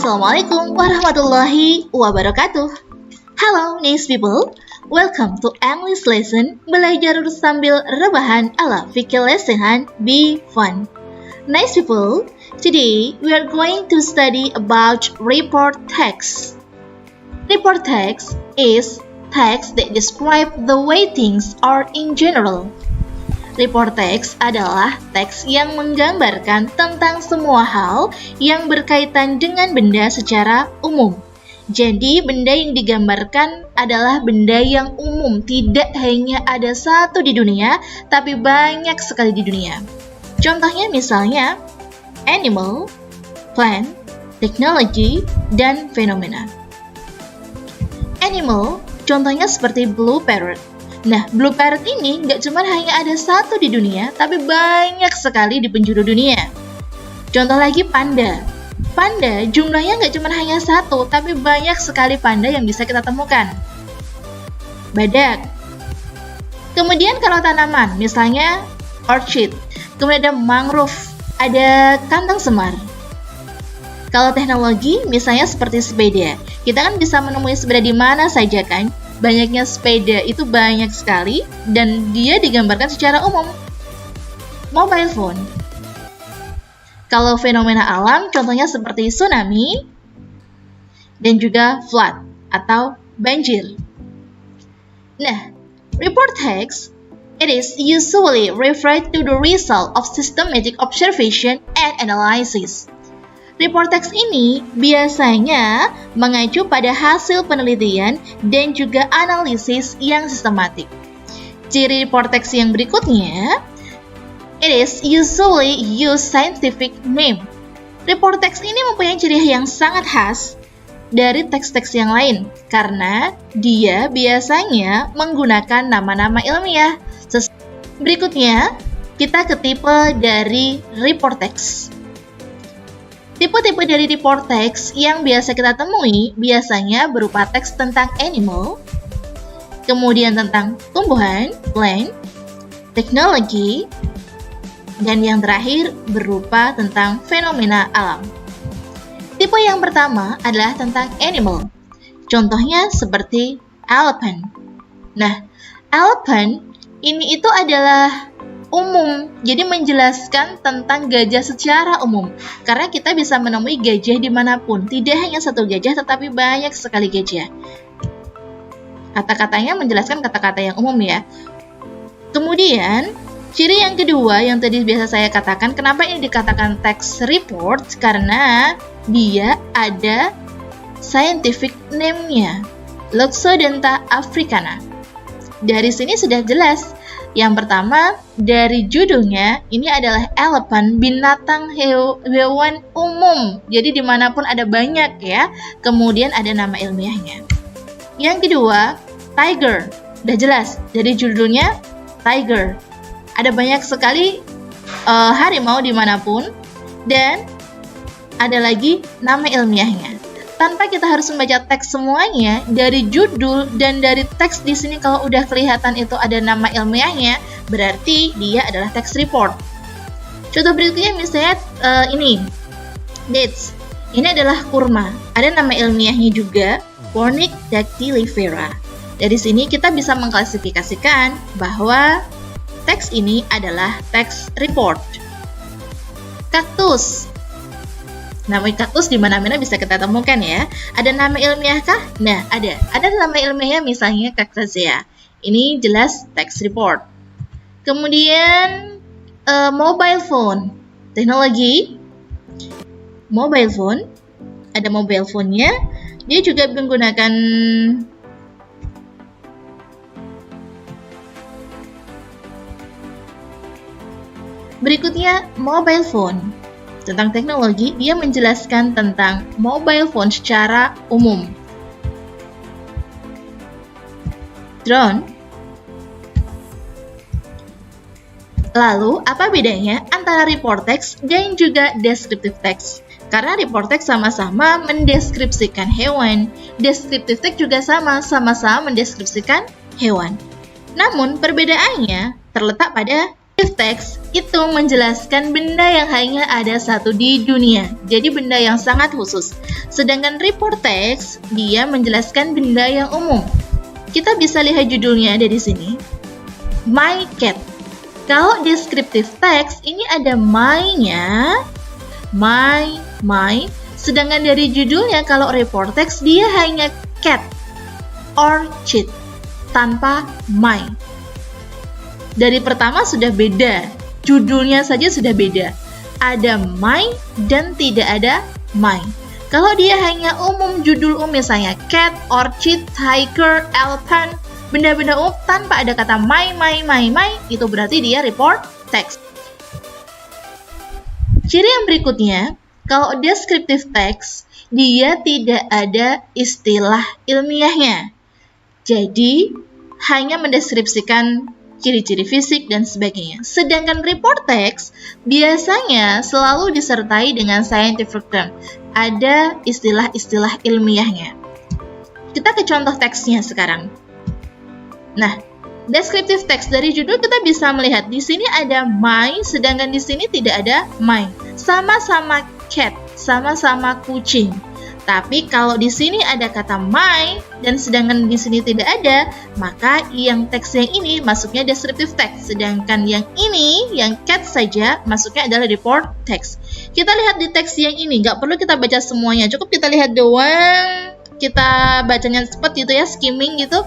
Assalamualaikum warahmatullahi wabarakatuh. Hello nice people, welcome to English lesson belajar sambil rebahan ala fikih lesehan be fun. Nice people, today we are going to study about report text. Report text is text that describe the way things are in general. Report text adalah teks yang menggambarkan tentang semua hal yang berkaitan dengan benda secara umum. Jadi, benda yang digambarkan adalah benda yang umum, tidak hanya ada satu di dunia, tapi banyak sekali di dunia. Contohnya misalnya, animal, plant, technology, dan fenomena. Animal, contohnya seperti blue parrot. Nah, blue parrot ini nggak cuma hanya ada satu di dunia, tapi banyak sekali di penjuru dunia. Contoh lagi panda. Panda jumlahnya nggak cuma hanya satu, tapi banyak sekali panda yang bisa kita temukan. Badak. Kemudian kalau tanaman, misalnya orchid. Kemudian ada mangrove, ada kantong semar. Kalau teknologi, misalnya seperti sepeda. Kita kan bisa menemui sepeda di mana saja kan? Banyaknya sepeda itu banyak sekali dan dia digambarkan secara umum. Mobile phone. Kalau fenomena alam contohnya seperti tsunami dan juga flood atau banjir. Nah, report text it is usually referred to the result of systematic observation and analysis. Report text ini biasanya mengacu pada hasil penelitian dan juga analisis yang sistematik. Ciri report text yang berikutnya, it is usually use scientific name. Report text ini mempunyai ciri yang sangat khas dari teks-teks yang lain karena dia biasanya menggunakan nama-nama ilmiah. Berikutnya, kita ke tipe dari report text. Tipe-tipe dari report text yang biasa kita temui biasanya berupa teks tentang animal, kemudian tentang tumbuhan, plant, teknologi, dan yang terakhir berupa tentang fenomena alam. Tipe yang pertama adalah tentang animal. Contohnya seperti elephant. Nah, elephant ini itu adalah umum, jadi menjelaskan tentang gajah secara umum. Karena kita bisa menemui gajah dimanapun, tidak hanya satu gajah tetapi banyak sekali gajah. Kata-katanya menjelaskan kata-kata yang umum ya. Kemudian, ciri yang kedua yang tadi biasa saya katakan, kenapa ini dikatakan text report? Karena dia ada scientific name-nya, Loxodonta africana. Dari sini sudah jelas. Yang pertama, dari judulnya, ini adalah elephant, binatang hewan umum. Jadi dimanapun ada banyak ya. Kemudian ada nama ilmiahnya. Yang kedua, tiger. Udah jelas, dari judulnya tiger. Ada banyak sekali harimau dimanapun. Dan ada lagi nama ilmiahnya. Tanpa kita harus membaca teks semuanya, dari judul dan dari teks di sini kalau udah kelihatan itu ada nama ilmiahnya, berarti dia adalah text report. Contoh berikutnya misalnya ini, dates. Ini adalah kurma. Ada nama ilmiahnya juga, Formic dactylifera. Dari sini kita bisa mengklasifikasikan bahwa teks ini adalah text report. Kaktus. Nama kaktus di mana-mana bisa kita temukan ya. Ada nama ilmiah kah? Nah, ada. Ada nama ilmiahnya misalnya Cactaceae. Ini jelas text report. Kemudian mobile phone. Teknologi. Mobile phone. Ada mobile phone-nya. Dia juga menggunakan berikutnya mobile phone. Tentang teknologi, dia menjelaskan tentang mobile phone secara umum. Drone. Lalu, apa bedanya antara report text dan juga descriptive text? Karena report text sama-sama mendeskripsikan hewan, descriptive text juga sama-sama mendeskripsikan hewan. Namun, perbedaannya terletak pada Descriptive text itu menjelaskan benda yang hanya ada satu di dunia, jadi benda yang sangat khusus. Sedangkan report text, dia menjelaskan benda yang umum. Kita bisa lihat judulnya ada di sini, My Cat. Kalau descriptive text, ini ada my-nya, my. Sedangkan dari judulnya, kalau report text, dia hanya cat, orchid, tanpa my. Dari pertama sudah beda, judulnya saja sudah beda. Ada my dan tidak ada my. Kalau dia hanya umum, judul umum misalnya cat, orchid, tiger, elephant, benda-benda umum tanpa ada kata my, itu berarti dia report text. Ciri yang berikutnya, kalau descriptive text, dia tidak ada istilah ilmiahnya. Jadi, hanya mendeskripsikan ciri-ciri fisik dan sebagainya. Sedangkan report text biasanya selalu disertai dengan scientific term. Ada istilah-istilah ilmiahnya. Kita ke contoh teksnya sekarang. Nah, descriptive text dari judul kita bisa melihat di sini ada my, sedangkan di sini tidak ada my. Sama-sama cat, sama-sama kucing. Tapi kalau di sini ada kata my dan sedangkan di sini tidak ada, maka yang teks yang ini masuknya descriptive text. Sedangkan yang ini, yang cat saja, masuknya adalah report text. Kita lihat di teks yang ini, nggak perlu kita baca semuanya, cukup kita lihat doang. Kita bacanya cepat gitu ya, skimming gitu.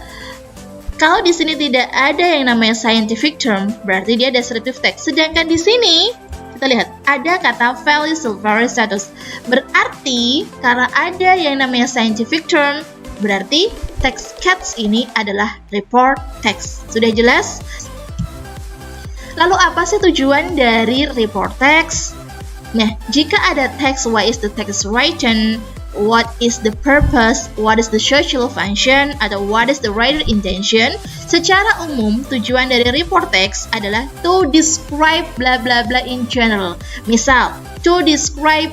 Kalau di sini tidak ada yang namanya scientific term, berarti dia descriptive text. Sedangkan di sini kita lihat, ada kata value silvery status. Berarti, karena ada yang namanya scientific term, berarti text cats ini adalah report text. Sudah jelas? Lalu apa sih tujuan dari report text? Nah, jika ada text, why is the text written? What is the purpose? What is the social function? Atau what is the writer intention? Secara umum, tujuan dari report text adalah to describe bla bla bla in general. Misal, to describe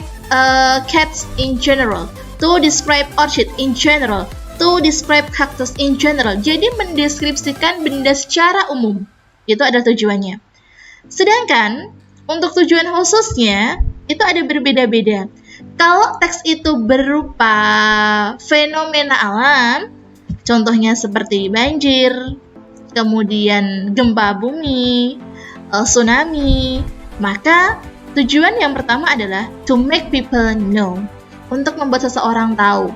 cats in general, to describe orchid in general, to describe cactus in general. Jadi mendeskripsikan benda secara umum. Itu adalah tujuannya. Sedangkan untuk tujuan khususnya itu ada berbeda-beda. Kalau teks itu berupa fenomena alam, contohnya seperti banjir, kemudian gempa bumi, tsunami, maka tujuan yang pertama adalah to make people know, untuk membuat seseorang tahu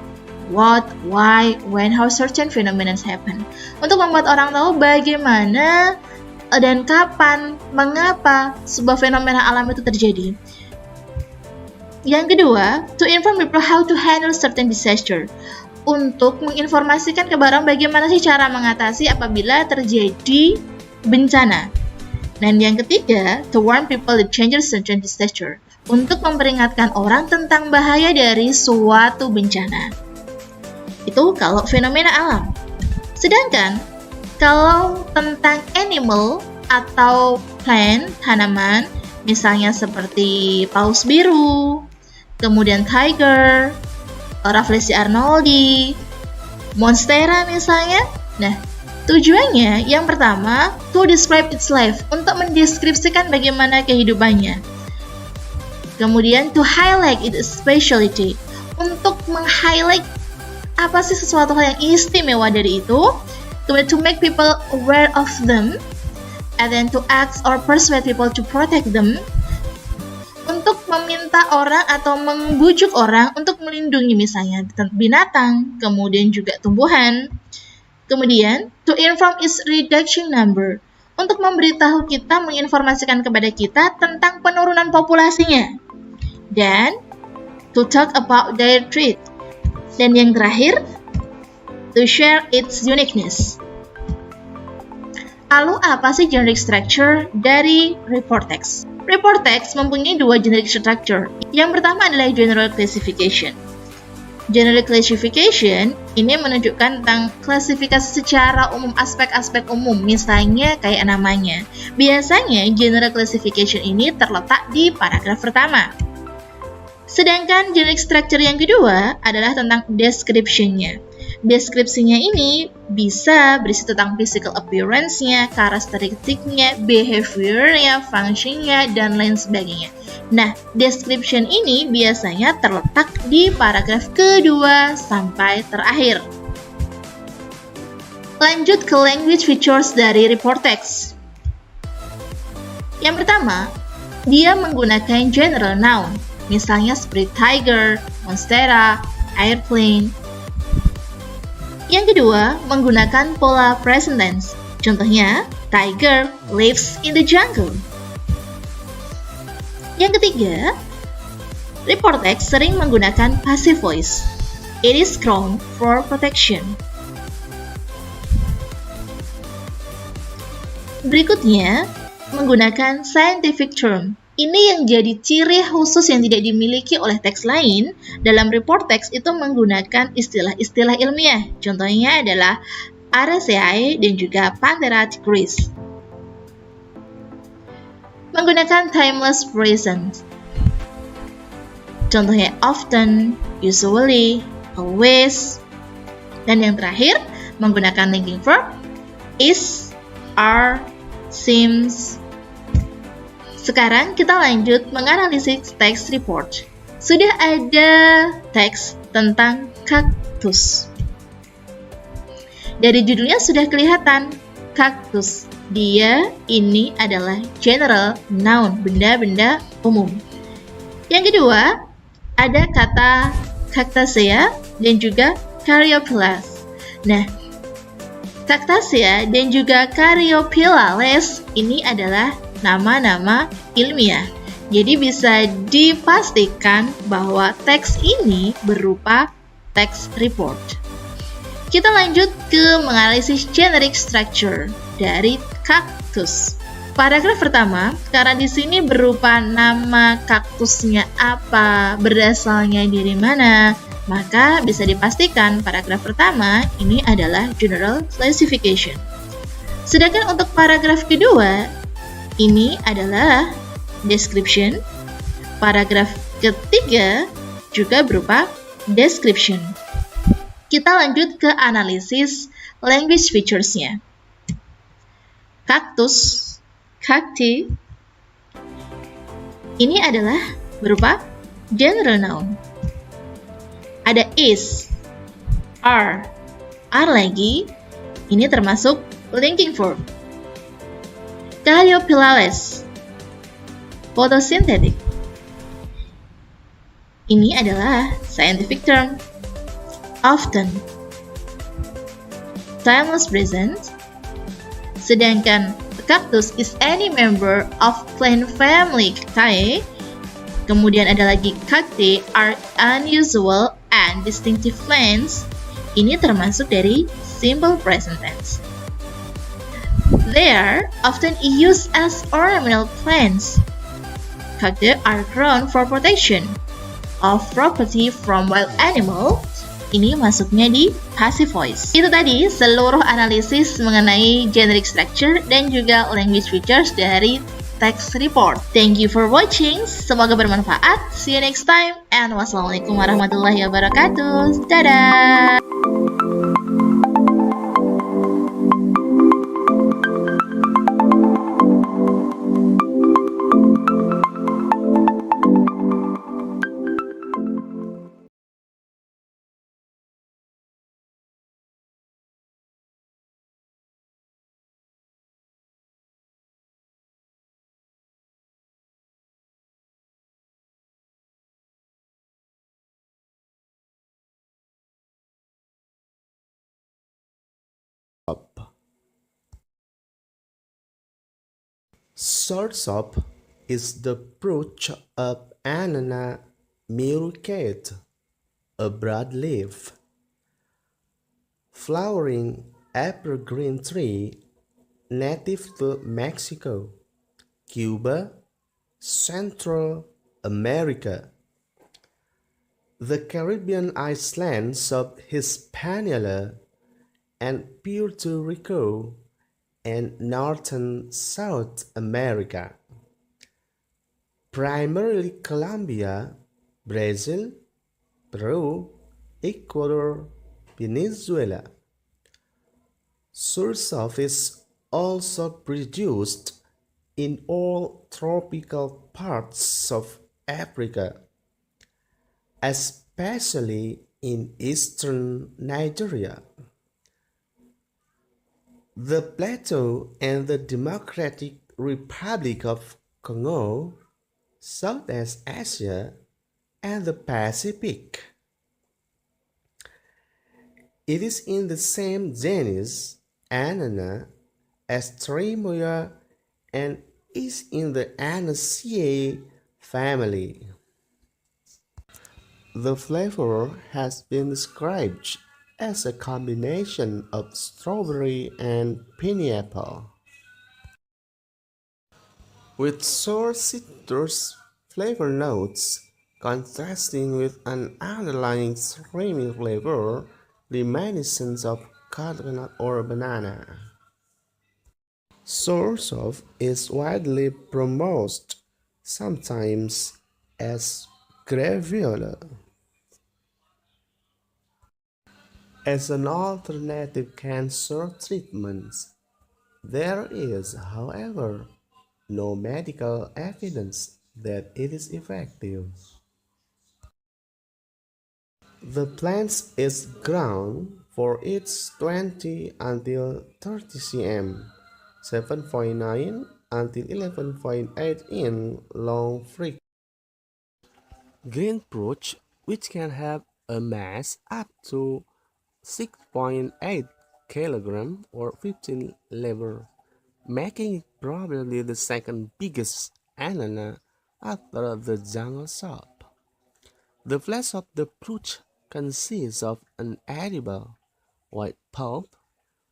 what, why, when, how certain phenomena happen. Untuk membuat orang tahu bagaimana dan kapan, mengapa sebuah fenomena alam itu terjadi. Yang kedua, to inform people how to handle certain disaster. Untuk menginformasikan kepada orang bagaimana sih cara mengatasi apabila terjadi bencana. Dan yang ketiga, to warn people the changes certain disaster. Untuk memperingatkan orang tentang bahaya dari suatu bencana. Itu kalau fenomena alam. Sedangkan, kalau tentang animal atau plant, tanaman, misalnya seperti paus biru, kemudian tiger, Rafflesia arnoldi, monstera misalnya. Nah, tujuannya yang pertama, to describe its life, untuk mendeskripsikan bagaimana kehidupannya. Kemudian, to highlight its specialty, untuk meng-highlight apa sih sesuatu hal yang istimewa dari itu. Kemudian, to make people aware of them, and then to ask or persuade people to protect them, untuk meminta orang atau membujuk orang untuk melindungi misalnya binatang, kemudian juga tumbuhan. Kemudian, to inform its reduction number, untuk memberitahu kita, menginformasikan kepada kita tentang penurunan populasinya. Dan, to talk about their trait. Dan yang terakhir, to share its uniqueness. Lalu apa sih generic structure dari report text? Report text mempunyai dua generic structure. Yang pertama adalah general classification. General classification ini menunjukkan tentang klasifikasi secara umum aspek-aspek umum, misalnya kayak namanya. Biasanya general classification ini terletak di paragraf pertama. Sedangkan generic structure yang kedua adalah tentang description-nya. Deskripsinya ini bisa berisi tentang physical appearance-nya, karakteristiknya, behavior-nya, function-nya, dan lain sebagainya. Nah, description ini biasanya terletak di paragraf kedua sampai terakhir. Lanjut ke language features dari report text. Yang pertama, dia menggunakan general noun, misalnya seperti tiger, monstera, airplane. Yang kedua, menggunakan pola present tense. Contohnya, tiger lives in the jungle. Yang ketiga, report text sering menggunakan passive voice. It is strong for protection. Berikutnya, menggunakan scientific term. Ini yang jadi ciri khusus yang tidak dimiliki oleh teks lain. Dalam report text itu menggunakan istilah-istilah ilmiah. Contohnya adalah Araceae dan juga Panthera tigris. Menggunakan timeless present. Contohnya often, usually, always. Dan yang terakhir, menggunakan linking verb is, are, seems. Sekarang kita lanjut menganalisis teks report. Sudah ada teks tentang kaktus. Dari judulnya sudah kelihatan, kaktus. Dia ini adalah general noun, benda-benda umum. Yang kedua, ada kata cactaceae dan juga caryophyllus. Nah, cactaceae dan juga caryophyllus ini adalah nama-nama ilmiah. Jadi bisa dipastikan bahwa teks ini berupa teks report. Kita lanjut ke menganalisis generic structure dari kaktus. Paragraf pertama, karena di sini berupa nama kaktusnya apa, berasalnya dari mana, maka bisa dipastikan paragraf pertama ini adalah general classification. Sedangkan untuk paragraf kedua, ini adalah description. Paragraf ketiga juga berupa description. Kita lanjut ke analisis language features-nya. Kaktus, cacti, ini adalah berupa general noun. Ada is, are lagi, ini termasuk linking verb. Caryophyllus, photosynthetic. Ini adalah scientific term. Often, timeless present. Sedangkan cactus is any member of plant family Cactaceae. Kemudian ada lagi cacti are unusual and distinctive plants. Ini termasuk dari simple present tense. They are often used as ornamental plants. Cacti are grown for protection of property from wild animals. Ini masuknya di passive voice. Itu tadi seluruh analisis mengenai generic structure dan juga language features dari text report. Thank you for watching. Semoga bermanfaat. See you next time. And wassalamualaikum warahmatullahi wabarakatuh. Dadah. Soursop is the fruit of Ananas muricae, a broadleaf, flowering evergreen tree native to Mexico, Cuba, Central America, the Caribbean islands of Hispaniola and Puerto Rico, and northern South America. Primarily Colombia, Brazil, Peru, Ecuador, Venezuela. Soursop is also produced in all tropical parts of Africa, especially in eastern Nigeria, the Plateau, and the Democratic Republic of Congo, Southeast Asia, and the Pacific. It is in the same genus Annana as Trimoya and is in the Anaceae family. The flavor has been described as a combination of strawberry and pineapple, with sour citrus flavor notes contrasting with an underlying creamy flavor reminiscent of coconut or banana. Soursop is widely promoted, sometimes as graviola, as an alternative cancer treatment. There is, however, no medical evidence that it is effective. The plant is grown for its 20 until 30 cm, 7.9 until 11.8 in long freak. Green fruit, which can have a mass up to 6.8 kg or 15 liver, making it probably the second biggest anana after the jungle sop. The flesh of the fruit consists of an edible white pulp,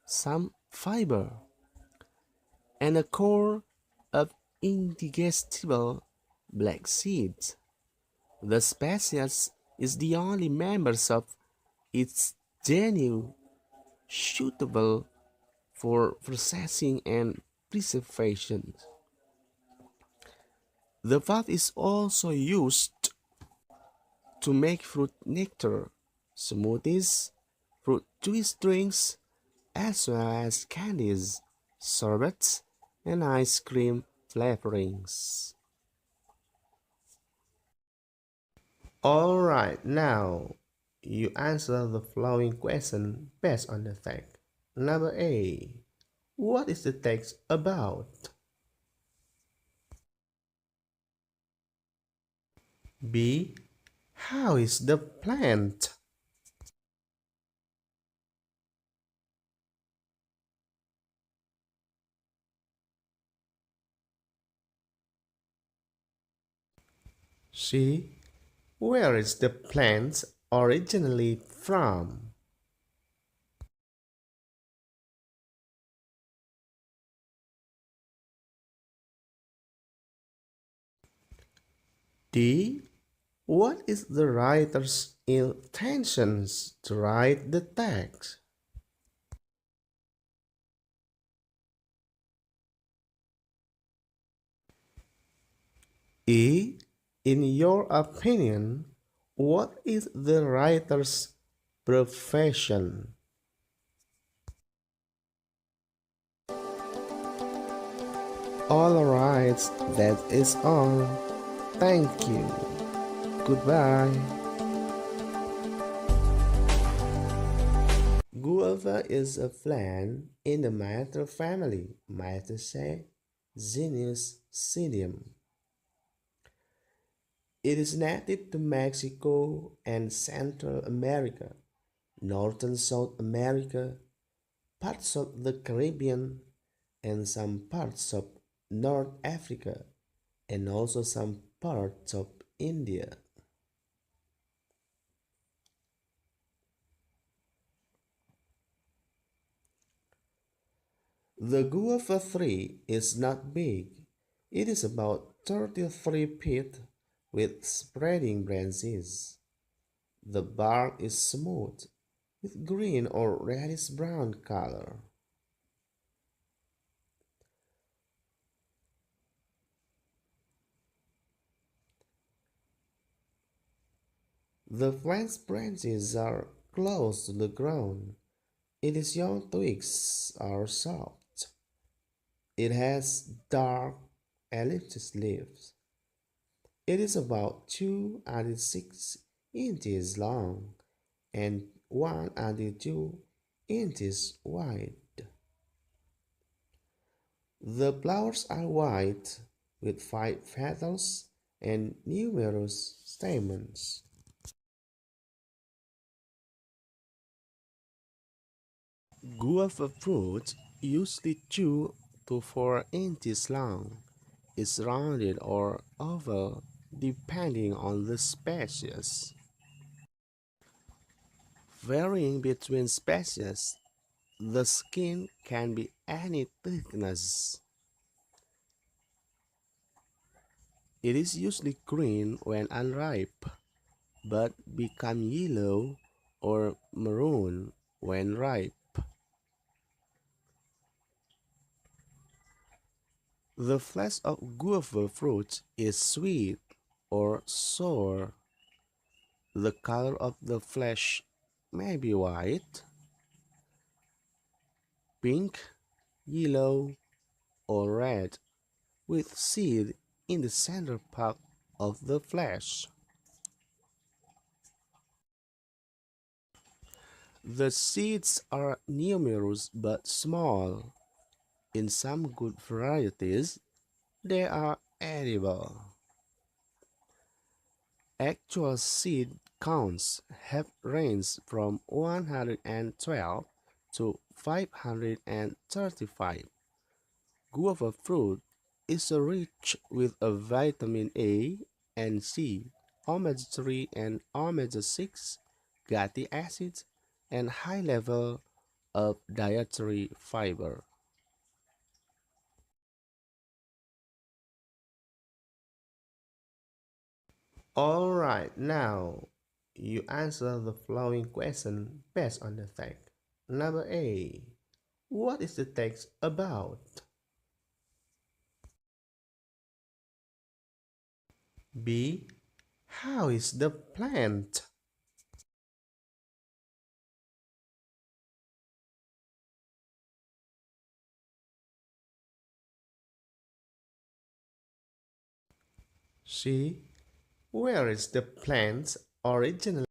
some fiber, and a core of indigestible black seeds. The species is the only members of its genus suitable for processing and preservation. The pulp is also used to make fruit nectar, smoothies, fruit juice drinks, as well as candies, sorbets, and ice cream flavorings. Alright, now you answer the following question based on the fact. Number A. What is the text about? B. How is the plant? C. Where is the plant originally from? D. What is the writer's intentions to write the text? E. In your opinion, what is the writer's profession? Alright, that is all. Thank you. Goodbye. Guava is a plant in the Myrtle family, Myrtaceae, genus Psyllium. It is native to Mexico and Central America, northern South America, parts of the Caribbean, and some parts of North Africa, and also some parts of India. The guava tree is not big. It is about 33 feet with spreading branches. The bark is smooth with green or reddish brown color. The plant's branches are close to the ground. Its young twigs are soft. It has dark elliptic leaves. It is about 2 and 6 inches long and 1 and 2 inches wide. The flowers are white with 5 petals and numerous stamens. Guava fruit, usually 2 to 4 inches long, is rounded or oval depending on the species. Varying between species, the skin can be any thickness. It is usually green when unripe, but become yellow or maroon when ripe. The flesh of guava fruit is sweet or sour. The color of the flesh may be white, pink, yellow, or red, with seed in the center part of the flesh. The seeds are numerous but small. In some good varieties, they are edible. Actual seed counts have ranged from 112 to 535. Guava fruit is rich with a vitamin A and C, omega-3 and omega-6 fatty acids, and high level of dietary fiber. Alright, now you answer the following question based on the fact. Number A. What is the text about? B. How is the plant? C. Where is the plant originally